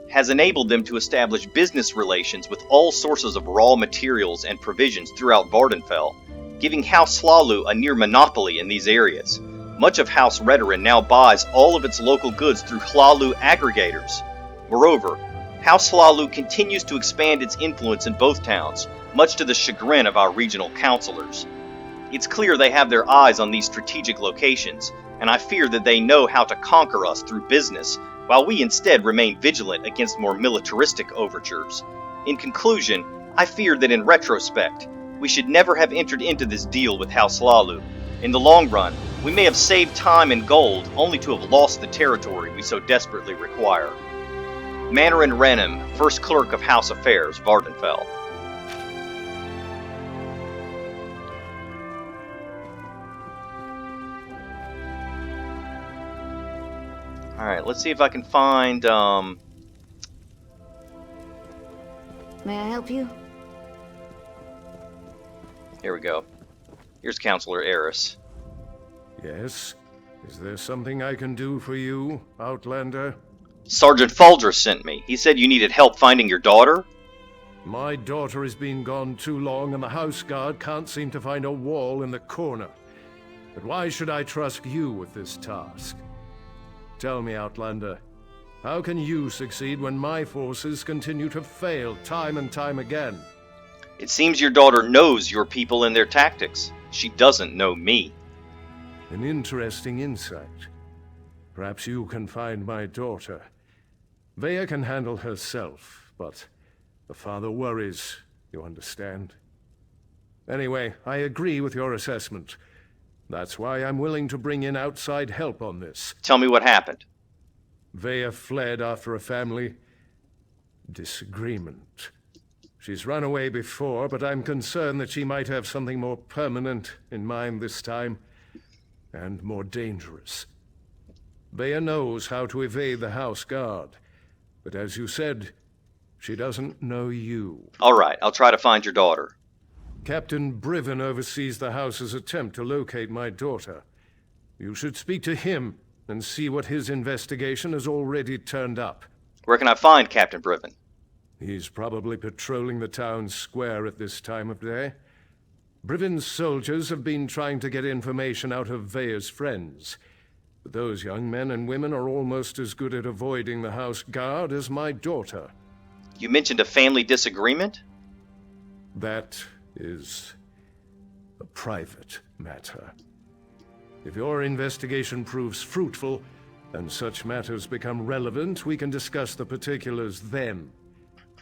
has enabled them to establish business relations with all sources of raw materials and provisions throughout Vardenfell, giving House Hlalu a near monopoly in these areas. Much of House Redoran now buys all of its local goods through Hlalu aggregators. Moreover, House Hlalu continues to expand its influence in both towns, much to the chagrin of our regional councilors. It's clear they have their eyes on these strategic locations, and I fear that they know how to conquer us through business, while we instead remain vigilant against more militaristic overtures. In conclusion, I fear that in retrospect, we should never have entered into this deal with House Hlalu. In the long run, we may have saved time and gold, only to have lost the territory we so desperately require. Mandarin Renim, First Clerk of House Affairs, Vardenfell. Alright, let's see if I can find, May I help you? Here we go. Here's Counselor Eris. Yes? Is there something I can do for you, Outlander? Sergeant Faldra sent me. He said you needed help finding your daughter? My daughter has been gone too long, and the house guard can't seem to find a wall in the corner. But why should I trust you with this task? Tell me, Outlander, how can you succeed when my forces continue to fail time and time again? It seems your daughter knows your people and their tactics. She doesn't know me. An interesting insight. Perhaps you can find my daughter. Vea can handle herself, but the father worries, you understand? Anyway, I agree with your assessment. That's why I'm willing to bring in outside help on this. Tell me what happened. Vea fled after a family disagreement. She's run away before, but I'm concerned that she might have something more permanent in mind this time, and more dangerous. Vea knows how to evade the house guard, but as you said, she doesn't know you. All right, I'll try to find your daughter. Captain Briven oversees the house's attempt to locate my daughter. You should speak to him and see what his investigation has already turned up. Where can I find Captain Briven? He's probably patrolling the town square at this time of day. Briven's soldiers have been trying to get information out of Vea's friends. But those young men and women are almost as good at avoiding the house guard as my daughter. You mentioned a family disagreement? That is a private matter. If your investigation proves fruitful, and such matters become relevant, we can discuss the particulars then.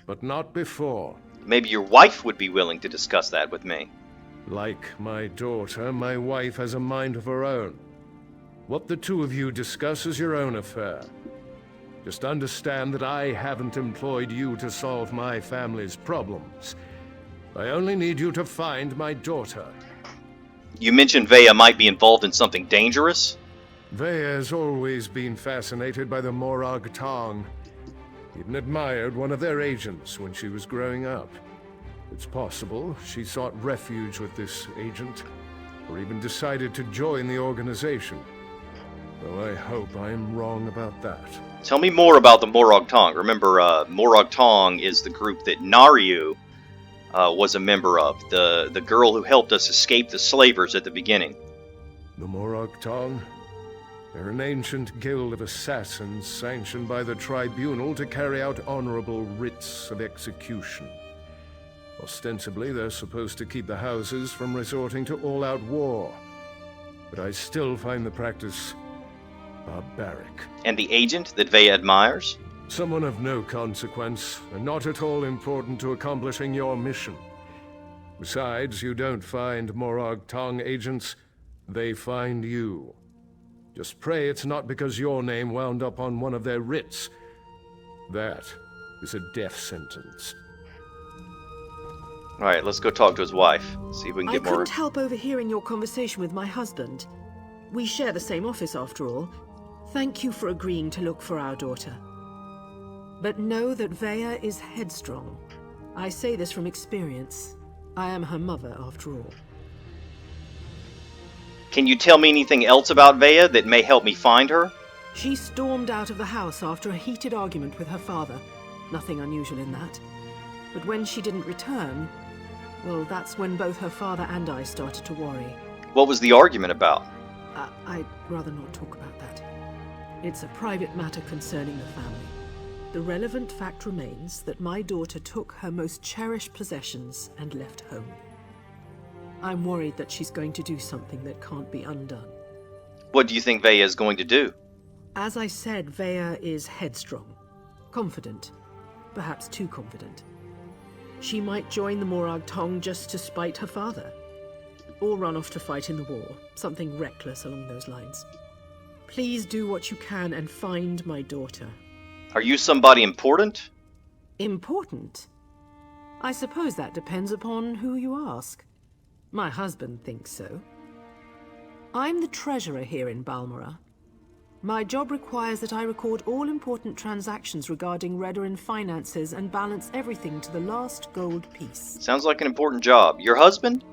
But not before. Maybe your wife would be willing to discuss that with me. Like my daughter, my wife has a mind of her own. What the two of you discuss is your own affair. Just understand that I haven't employed you to solve my family's problems. I only need you to find my daughter. You mentioned Vea might be involved in something dangerous? Vea has always been fascinated by the Morag Tong. Even admired one of their agents when she was growing up. It's possible she sought refuge with this agent, or even decided to join the organization. Though I hope I'm wrong about that. Tell me more about the Morag Tong. Remember, Morag Tong is the group that Naryu was a member of. The girl who helped us escape the slavers at the beginning. The Morag Tong? They're an ancient guild of assassins sanctioned by the tribunal to carry out honorable writs of execution. Ostensibly, they're supposed to keep the houses from resorting to all-out war. But I still find the practice barbaric. And the agent that Vea admires? Someone of no consequence, and not at all important to accomplishing your mission. Besides, you don't find Morag Tong agents, they find you. Just pray it's not because your name wound up on one of their writs. That is a death sentence. Alright, let's go talk to his wife. See if we can get more... I couldn't help overhearing your conversation with my husband. We share the same office, after all. Thank you for agreeing to look for our daughter. But know that Vea is headstrong. I say this from experience. I am her mother, after all. Can you tell me anything else about Vea that may help me find her? She stormed out of the house after a heated argument with her father. Nothing unusual in that. But when she didn't return, well, that's when both her father and I started to worry. What was the argument about? I'd rather not talk about that. It's a private matter concerning the family. The relevant fact remains that my daughter took her most cherished possessions and left home. I'm worried that she's going to do something that can't be undone. What do you think Vea is going to do? As I said, Vea is headstrong. Confident. Perhaps too confident. She might join the Morag Tong just to spite her father. Or run off to fight in the war. Something reckless along those lines. Please do what you can and find my daughter. Are you somebody important? Important? I suppose that depends upon who you ask. My husband thinks so. I'm the treasurer here in Balmora. My job requires that I record all important transactions regarding Redarin finances and balance everything to the last gold piece. Sounds like an important job. Your husband?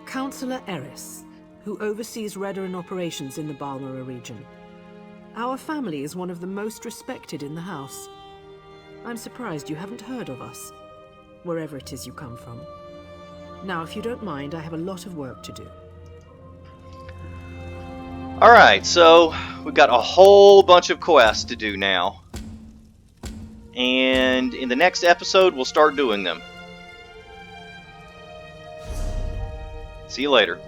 Councillor Eris, who oversees Redarin operations in the Balmora region. Our family is one of the most respected in the house. I'm surprised you haven't heard of us, wherever it is you come from. Now, if you don't mind, I have a lot of work to do. Alright, so we've got a whole bunch of quests to do now. And in the next episode, we'll start doing them. See you later.